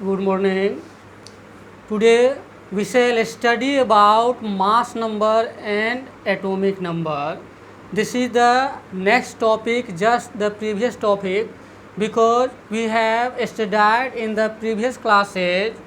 Good morning. Today we shall study about mass number and atomic number. This is the next topic, just the previous topic, because we have studied in the previous classes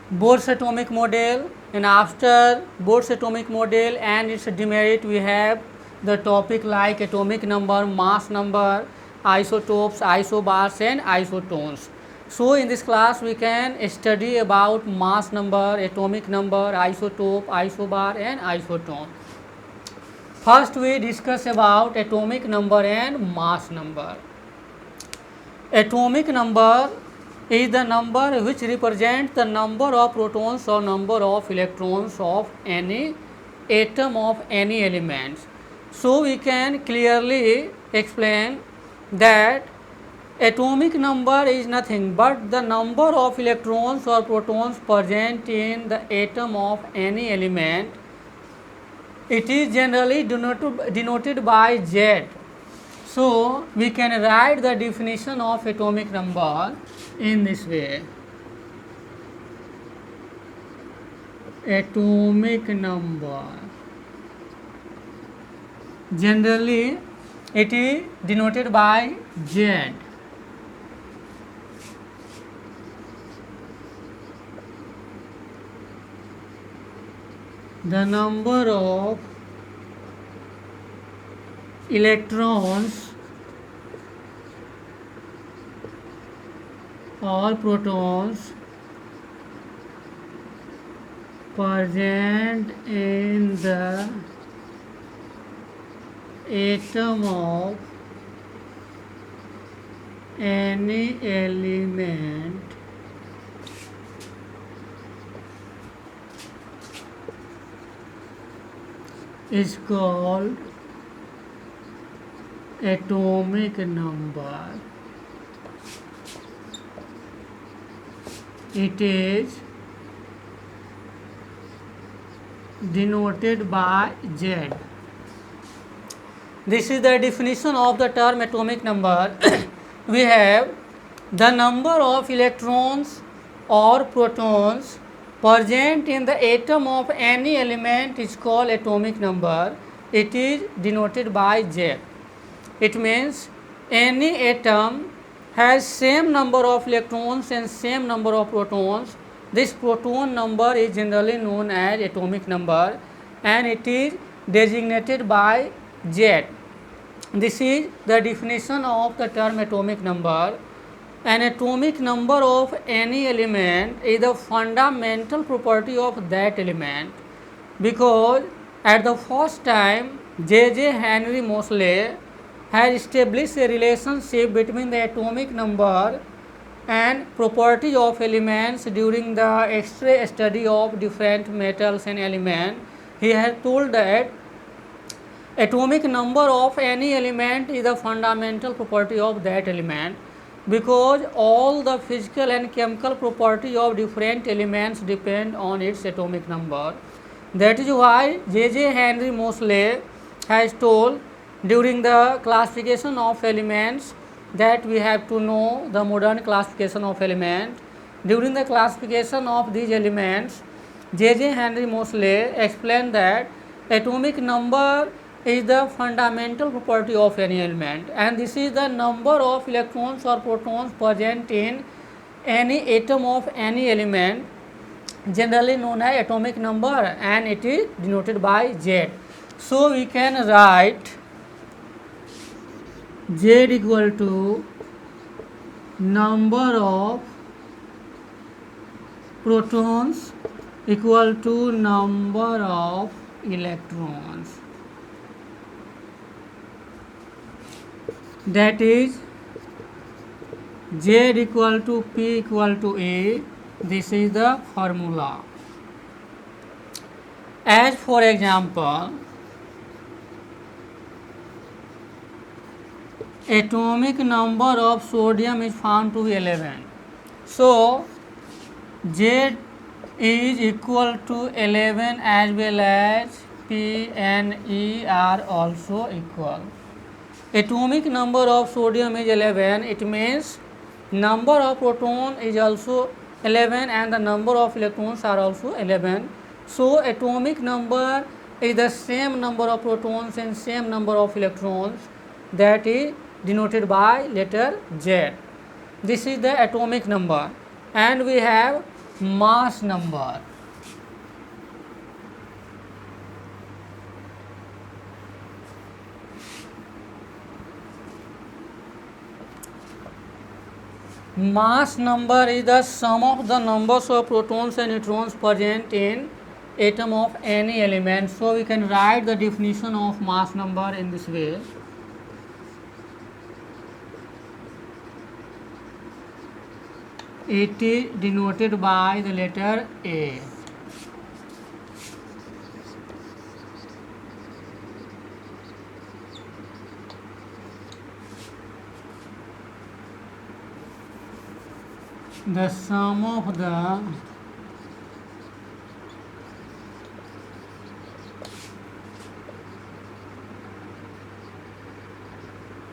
Bohr's atomic model, and after Bohr's atomic model and its demerit we have the topic like atomic number, mass number, isotopes, isobars and isotones. So in this class we can study about mass number, atomic number, isotope, isobar and isotone. First we discuss about atomic number and mass number. Atomic number is the number which represents the number of protons or number of electrons of any atom of any element. So we can clearly explain that atomic number is nothing but the number of electrons or protons present in the atom of any element. It is generally denoted by Z. So we can write the definition of atomic number in this way. Atomic number, generally it is denoted by Z. The number of electrons or protons present in the atom of any element is called atomic number. It is denoted by Z. This is the definition of the term atomic number. We have the number of electrons or protons present in the atom of any element is called atomic number. It is denoted by Z. It means any atom has same number of electrons and same number of protons. This proton number is generally known as atomic number and it is designated by Z. This is the definition of the term atomic number. An atomic number of any element is the fundamental property of that element, because at the first time J. Henry Moseley has established a relationship between the atomic number and property of elements during the X-ray study of different metals and elements. He has told that atomic number of any element is the fundamental property of that element, because all the physical and chemical property of different elements depend on its atomic number. That is why J. Henry Moseley has told during the classification of elements that we have to know the modern classification of elements. During the classification of these elements, J. Henry Moseley explained that atomic number is the fundamental property of any element, and this is the number of electrons or protons present in any atom of any element, generally known as atomic number, and it is denoted by Z. So we can write Z equal to number of protons equal to number of electrons. That is Z equal to P equal to A. This is the formula. As for example, atomic number of sodium is found to be 11. So Z is equal to 11 as well as P and E are also equal. Atomic number of sodium is 11. It means number of proton is also 11 and the number of electrons are also 11. So atomic number is the same number of protons and same number of electrons, that is denoted by letter Z. This is the atomic number. And we have mass number. Mass number is the sum of the numbers of protons and neutrons present in atom of any element. So we can write the definition of mass number in this way. It is denoted by the letter A. The sum of the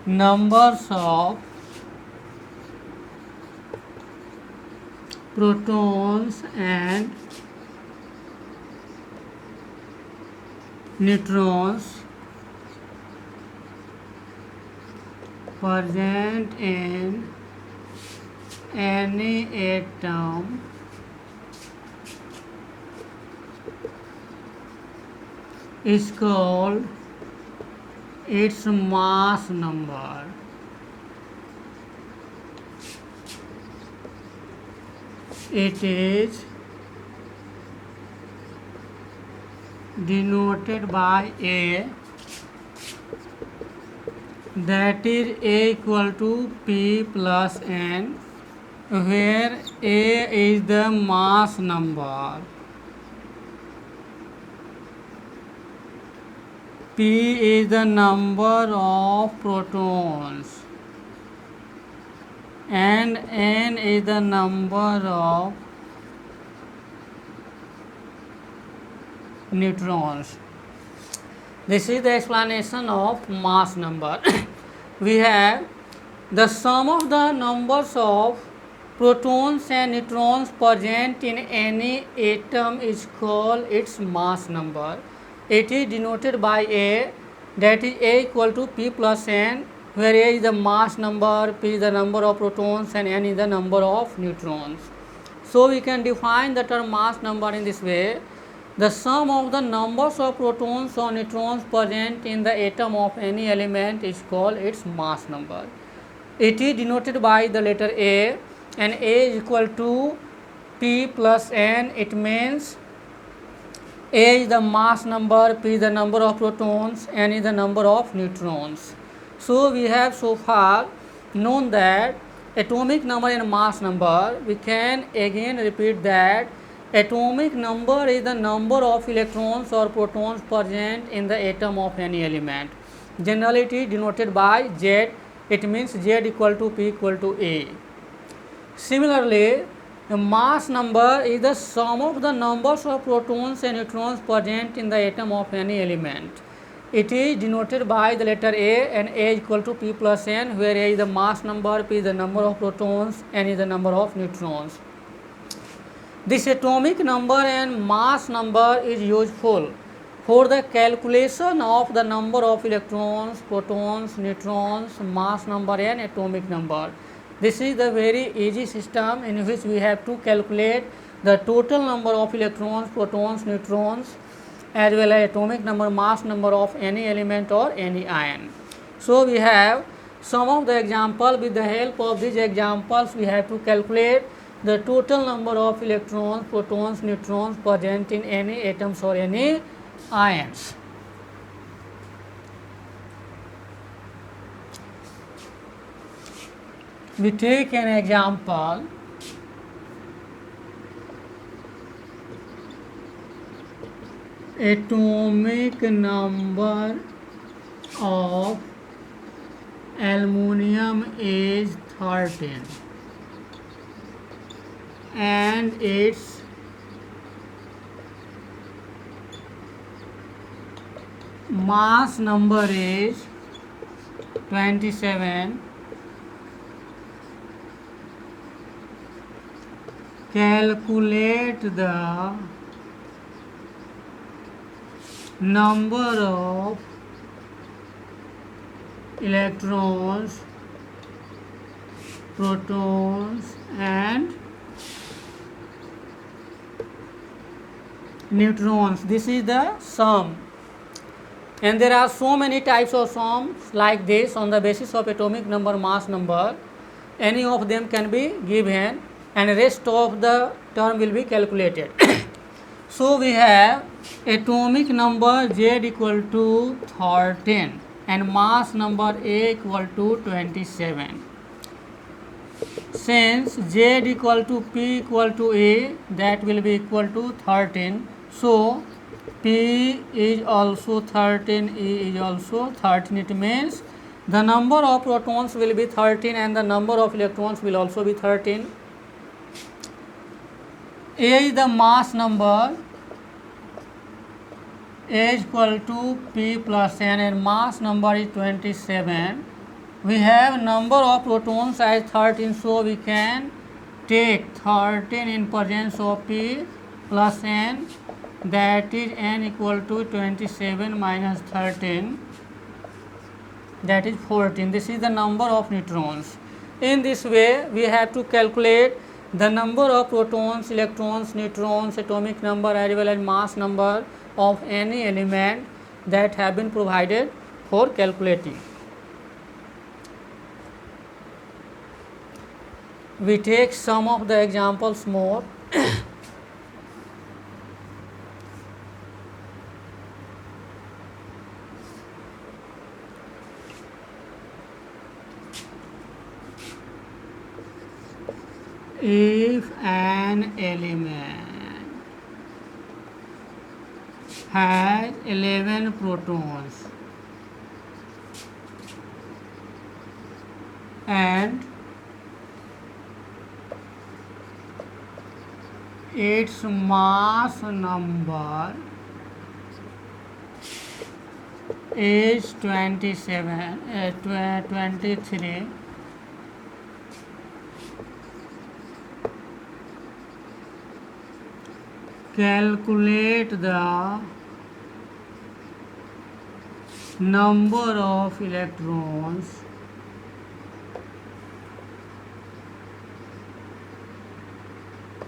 numbers of protons and neutrons present in any atom is called its mass number. It is denoted by A, that is A equal to P plus N, where A is the mass number, P is the number of protons, and N is the number of neutrons. This is the explanation of mass number. We have the sum of the numbers of protons and neutrons present in any atom is called its mass number. It is denoted by A, that is A equal to P plus N, where A is the mass number, P is the number of protons, and N is the number of neutrons. So we can define the term mass number in this way. The sum of the numbers of protons or neutrons present in the atom of any element is called its mass number. It is denoted by the letter A, and A is equal to P plus N. It means A is the mass number, P is the number of protons, N is the number of neutrons. So we have so far known that atomic number and mass number. We can again repeat that atomic number is the number of electrons or protons present in the atom of any element. Generally it is denoted by Z. It means Z equal to P equal to A. Similarly, the mass number is the sum of the numbers of protons and neutrons present in the atom of any element. It is denoted by the letter A, and A is equal to P plus N, where A is the mass number, P is the number of protons, N is the number of neutrons. This atomic number and mass number is useful for the calculation of the number of electrons, protons, neutrons, mass number and atomic number. This is the very easy system in which we have to calculate the total number of electrons, protons, neutrons, as well as atomic number, mass number of any element or any ion. So we have some of the examples. With the help of these examples, we have to calculate the total number of electrons, protons, neutrons present in any atoms or any ions. We take an example. Atomic number of aluminum is 13 and its mass number is 27 calculate the number of electrons, protons and neutrons. This is the sum, and there are so many types of sums like this on the basis of atomic number, mass number. Any of them can be given and rest of the term will be calculated. So we have atomic number Z equal to 13 and mass number A equal to 27. Since Z equal to P equal to A, that will be equal to 13. So P is also 13, E is also 13. It means the number of protons will be 13 and the number of electrons will also be 13. A is the mass number, A is equal to P plus N and mass number is 27. We have number of protons as 13, so we can take 13 in presence of P plus N, that is N equal to 27 minus 13, that is 14. This is the number of neutrons. In this way we have to calculate the number of protons, electrons, neutrons, atomic number as well as mass number of any element that have been provided for calculating. We take some of the examples more. If an element has 11 protons and its mass number is 23, calculate the number of electrons,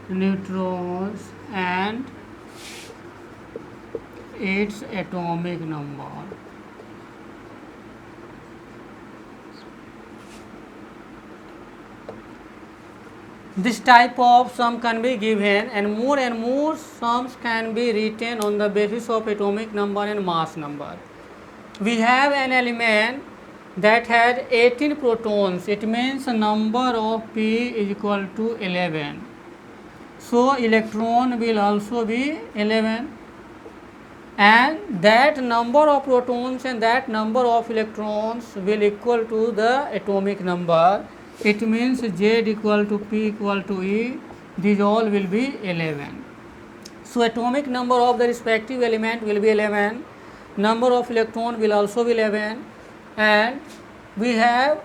neutrons and its atomic number. This type of sum can be given and more sums can be written on the basis of atomic number and mass number. We have an element that had 18 protons. It means number of P is equal to 11. So electron will also be 11, and that number of protons and that number of electrons will equal to the atomic number. It means Z equal to P equal to E, these all will be 11. So atomic number of the respective element will be 11, number of electron will also be 11, and we have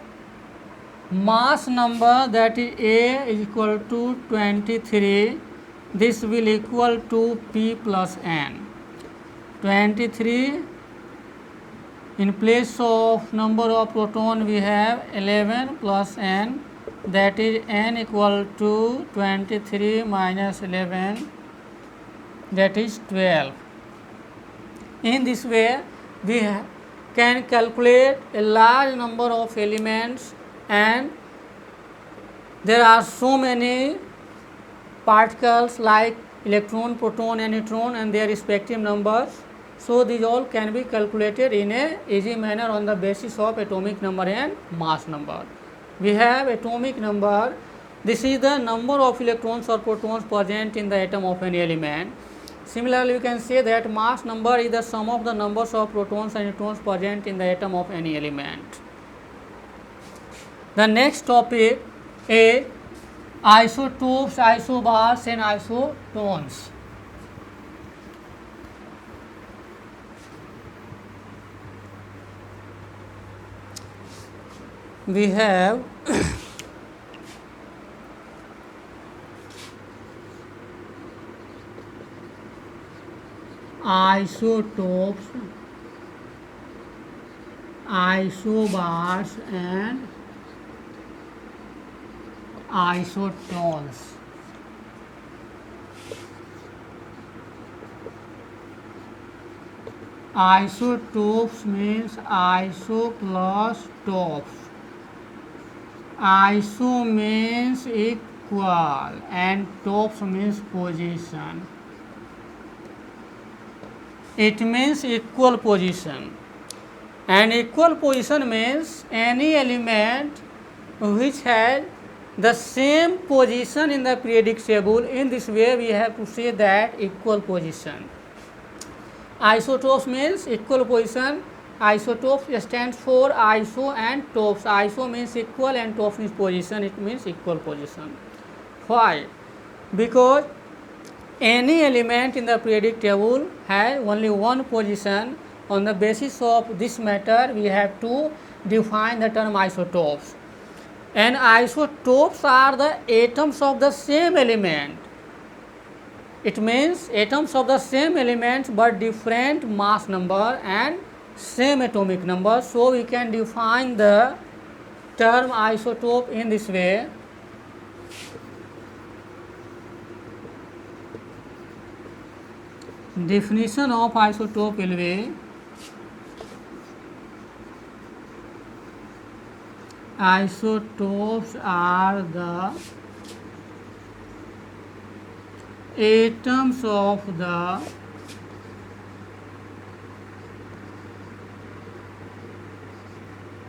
mass number, that is A is equal to 23. This will equal to P plus N. 23 in place of number of proton we have 11 plus N, that is N equal to 23 minus 11, that is 12. In this way we can calculate a large number of elements, and there are so many particles like electron, proton and neutron and their respective numbers. So these all can be calculated in a easy manner on the basis of atomic number and mass number. We have atomic number. This is the number of electrons or protons present in the atom of any element. Similarly, we can say that mass number is the sum of the numbers of protons and neutrons present in the atom of any element. The next topic is isotopes, isobars and isotones. We have isotopes, isobars and isotones. Isotopes means iso plus tops. Iso means equal and tops means position. It means equal position, and equal position means any element which has the same position in the periodic table. In this way we have to say that equal position. Isotopes means equal position. Isotopes stands for iso and tops. Iso means equal and tops means position. It means equal position. Why? Because any element in the periodic table has only one position. On the basis of this matter, we have to define the term isotopes. And isotopes are the atoms of the same element. It means atoms of the same element but different mass number and same atomic number. So we can define the term isotope in this way. Definition of isotope will be: isotopes are the atoms of the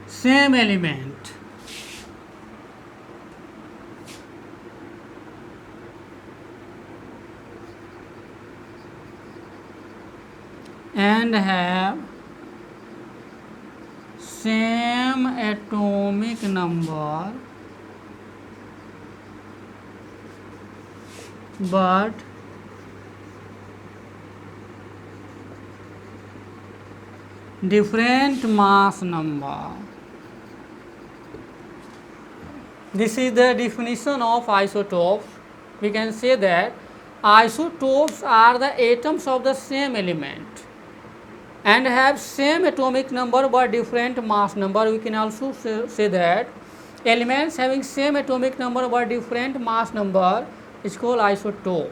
same element and have same atomic number but different mass number. This is the definition of isotopes. We can say that isotopes are the atoms of the same element and have same atomic number but different mass number. We can also say that elements having same atomic number but different mass number is called isotope.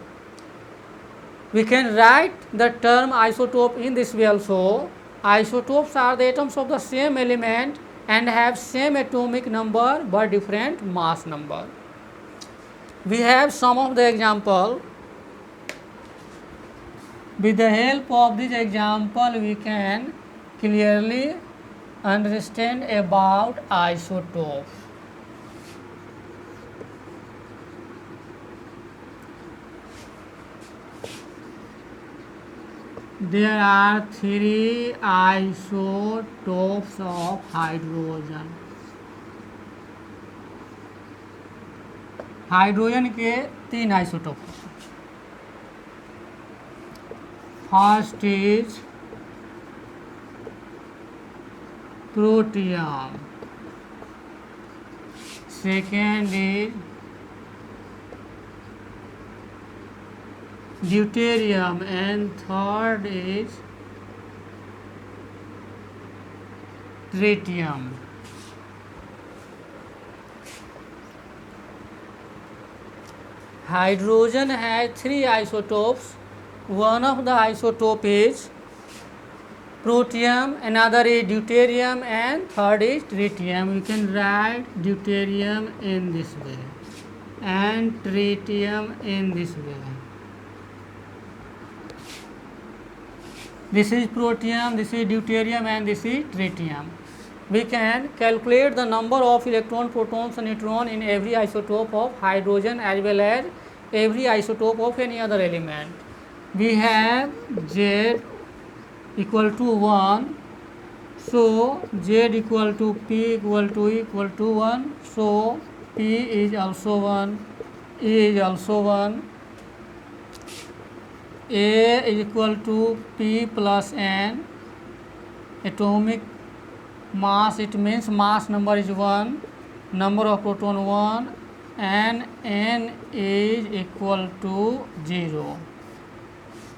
We can write the term isotope in this way also. Isotopes are the atoms of the same element and have same atomic number but different mass number. We have some of the example. With the help of this example, we can clearly understand about isotopes. There are three isotopes of hydrogen. Hydrogen के तीन isotope. First is protium, second is deuterium and third is tritium. Hydrogen has three isotopes. One of the isotope is protium, another is deuterium and third is tritium. You can write deuterium in this way and tritium in this way. This is protium, this is deuterium and this is tritium. We can calculate the number of electron, protons and neutrons in every isotope of hydrogen as well as every isotope of any other element. We have Z equal to 1, so Z equal to P equal to 1, so P is also 1, E is also 1, A is equal to P plus N. Atomic mass, it means mass number is 1, number of proton 1 and N is equal to 0.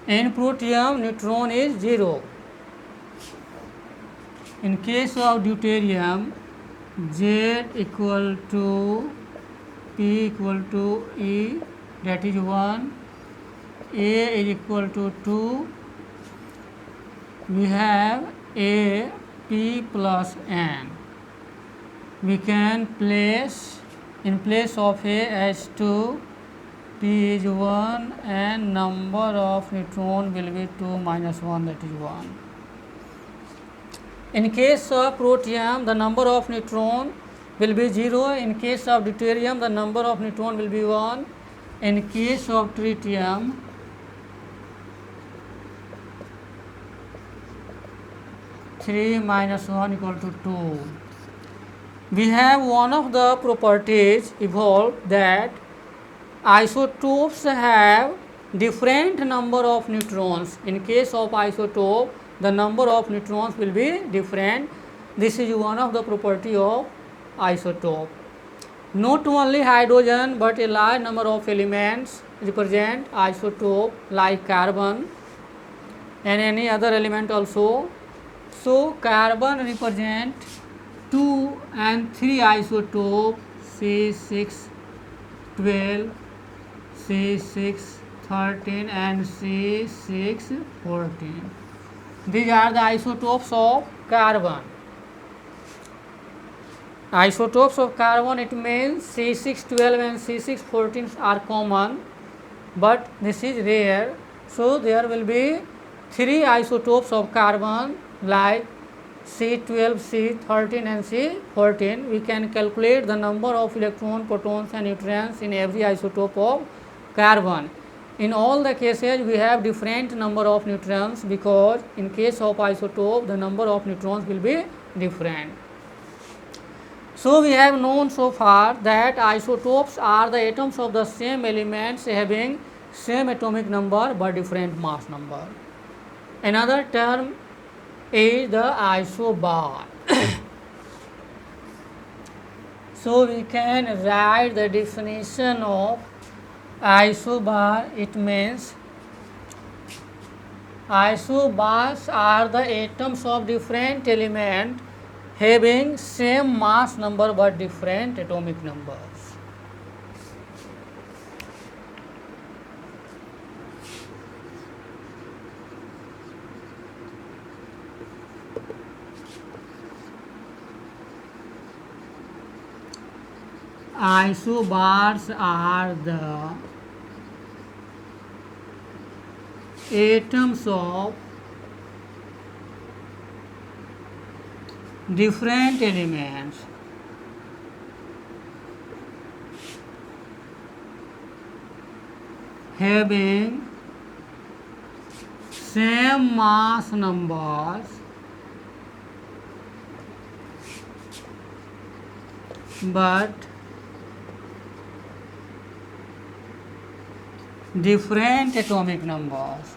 In protium, neutron is 0. In case of deuterium, Z equal to P equal to E, that is 1, A is equal to 2, we have A, P plus N. We can place, in place of A as 2, P is 1 and number of neutron will be 2 minus 1, that is 1. In case of protium, the number of neutron will be 0. In case of deuterium, the number of neutron will be 1. In case of tritium, three minus 1 equal to 2. We have one of the properties evolved that isotopes have different number of neutrons. In case of isotope, the number of neutrons will be different. This is one of the property of isotope. Not only hydrogen but a large number of elements represent isotope like carbon and any other element also. So carbon represent 2 and 3 isotope C6 12, C6 13 and C6 14. These are the isotopes of carbon. Isotopes of carbon, it means C6 12 and C6 14 are common, but this is rare. So there will be 3 isotopes of carbon like C12, C13 and C14. We can calculate the number of electrons, protons and neutrons in every isotope of carbon. In all the cases, we have different number of neutrons because in case of isotope, the number of neutrons will be different. So we have known so far that isotopes are the atoms of the same elements having same atomic number but different mass number. Another term is the isobar. So we can write the definition of isobar. It means isobars are the atoms of different element having same mass number but different atomic numbers. Isobars are the atoms of different elements having same mass numbers but different atomic numbers.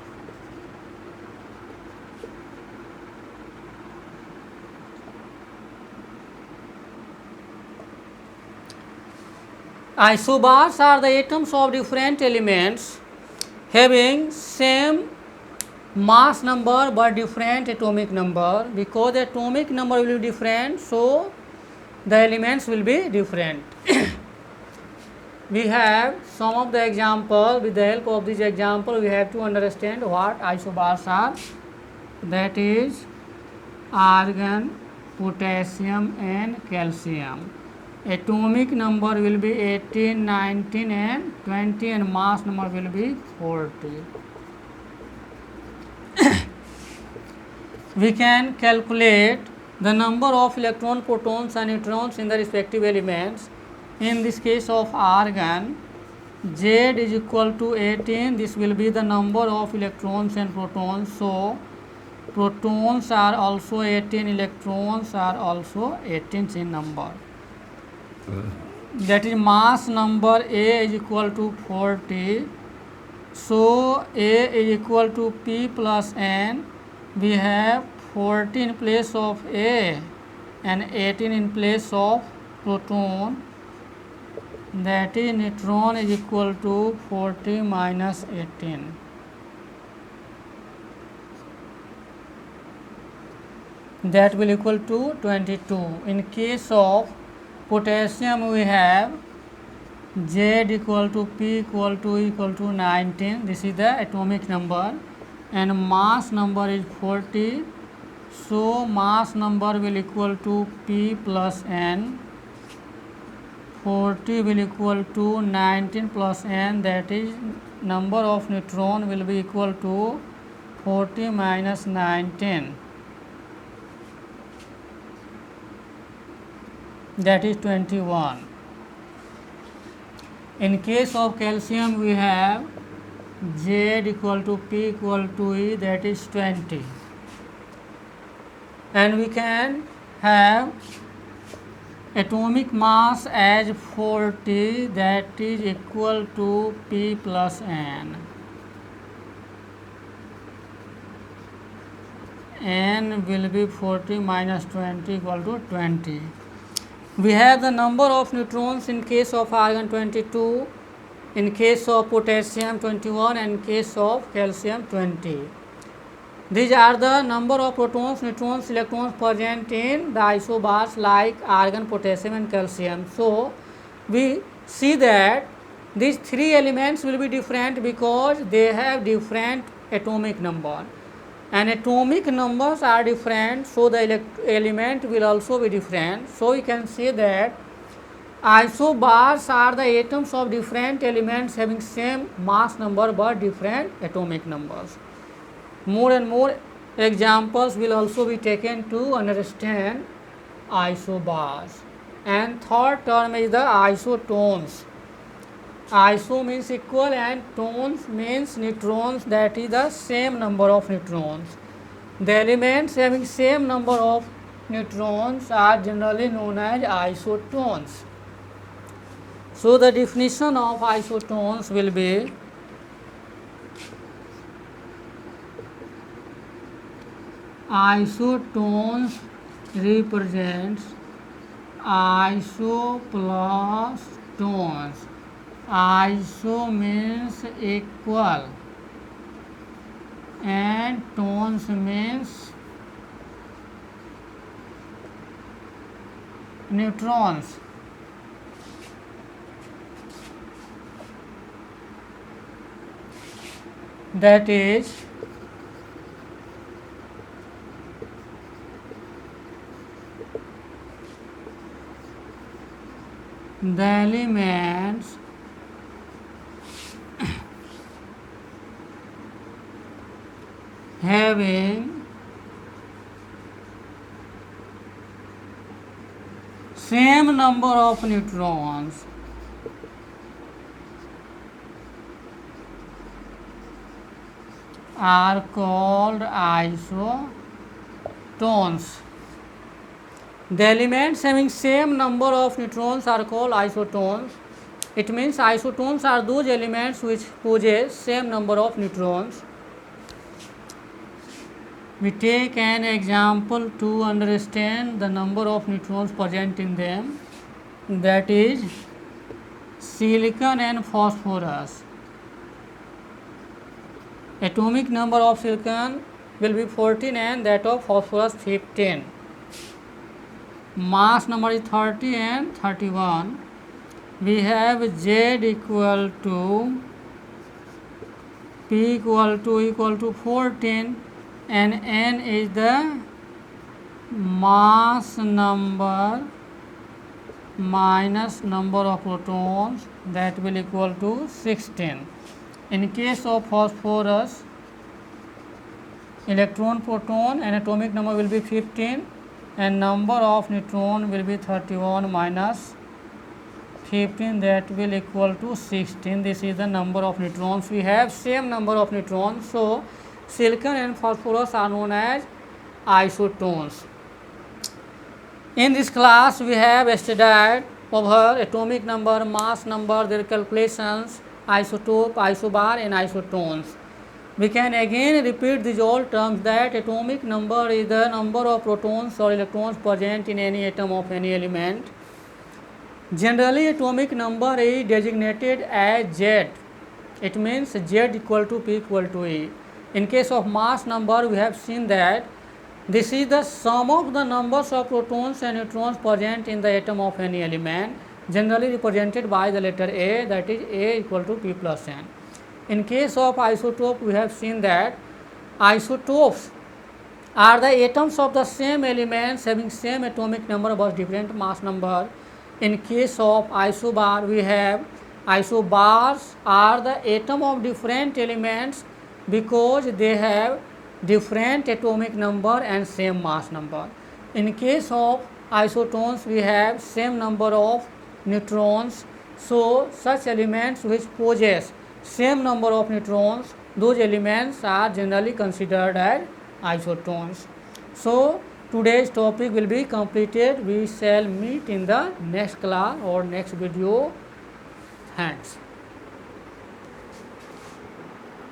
Isobars are the atoms of different elements having same mass number but different atomic number. Because the atomic number will be different, so the elements will be different. We have some of the examples. With the help of this example, we have to understand what isobars are. That is argon, potassium and calcium. Atomic number will be 18, 19 and 20 and mass number will be 40. We can calculate the number of electron, protons and neutrons in the respective elements. In this case of argon, Z is equal to 18. This will be the number of electrons and protons. So protons are also 18, electrons are also 18 in number. That is mass number A is equal to 40. So A is equal to P plus N. We have 40 in place of A and 18 in place of proton. That is neutron is equal to 40 minus 18. that will equal to 22. In case of potassium, we have Z equal to P equal to 19. This is the atomic number, and mass number is 40. So mass number will equal to P plus N. 40 will equal to 19 plus N, that is number of neutron will be equal to 40 minus 19, that is 21. In case of calcium, we have Z equal to P equal to E, that is 20. And we can have atomic mass as 40, that is equal to P plus N. N will be 40 minus 20 equal to 20. We have the number of neutrons in case of argon 22, in case of potassium 21, and in case of calcium 20. These are the number of protons, neutrons, electrons present in the isobars like argon, potassium and calcium. So we see that these three elements will be different because they have different atomic number, and atomic numbers are different, so the element will also be different. So we can say that isobars are the atoms of different elements having same mass number but different atomic numbers. More and more examples will also be taken to understand isobars. And third term is the isotones. Iso means equal and tones means neutrons, that is the same number of neutrons. The elements having same number of neutrons are generally known as isotones. So the definition of isotones will be isotones represents iso plus tones. Iso means equal and tones means neutrons. That is the elements having same number of neutrons are called isotones. The elements having same number of neutrons are called isotones. It means isotones are those elements which possess same number of neutrons. We take an example to understand the number of neutrons present in them, that is silicon and phosphorus. Atomic number of silicon will be 14 and that of phosphorus 15. Mass number is 30 and 31. We have Z equal to P equal to 14 and N is the mass number minus number of protons, that will equal to 16. In case of phosphorus, electron, proton and atomic number will be 15 and number of neutron will be 31 minus 15, that will equal to 16. This is the number of neutrons. We have same number of neutrons, so silicon and phosphorus are known as isotones. In this class we have studied over atomic number, mass number, their calculations, isotope, isobar and isotones. We can again repeat these all terms, that atomic number is the number of protons or electrons present in any atom of any element. Generally atomic number is designated as Z. It means Z equal to P equal to E. In case of mass number, we have seen that This is the sum of the numbers of protons and neutrons present in the atom of any element, generally represented by the letter A, that is A equal to P plus N. In case of isotope, we have seen that isotopes are the atoms of the same elements having same atomic number but different mass number. In case of isobar, we have isobars are the atom of different elements because they have different atomic number and same mass number. In case of isotones, we have same number of neutrons. So such elements which possess same number of neutrons, those elements are generally considered as isotones. So today's topic will be completed. We shall meet in the next class or next video. Thanks.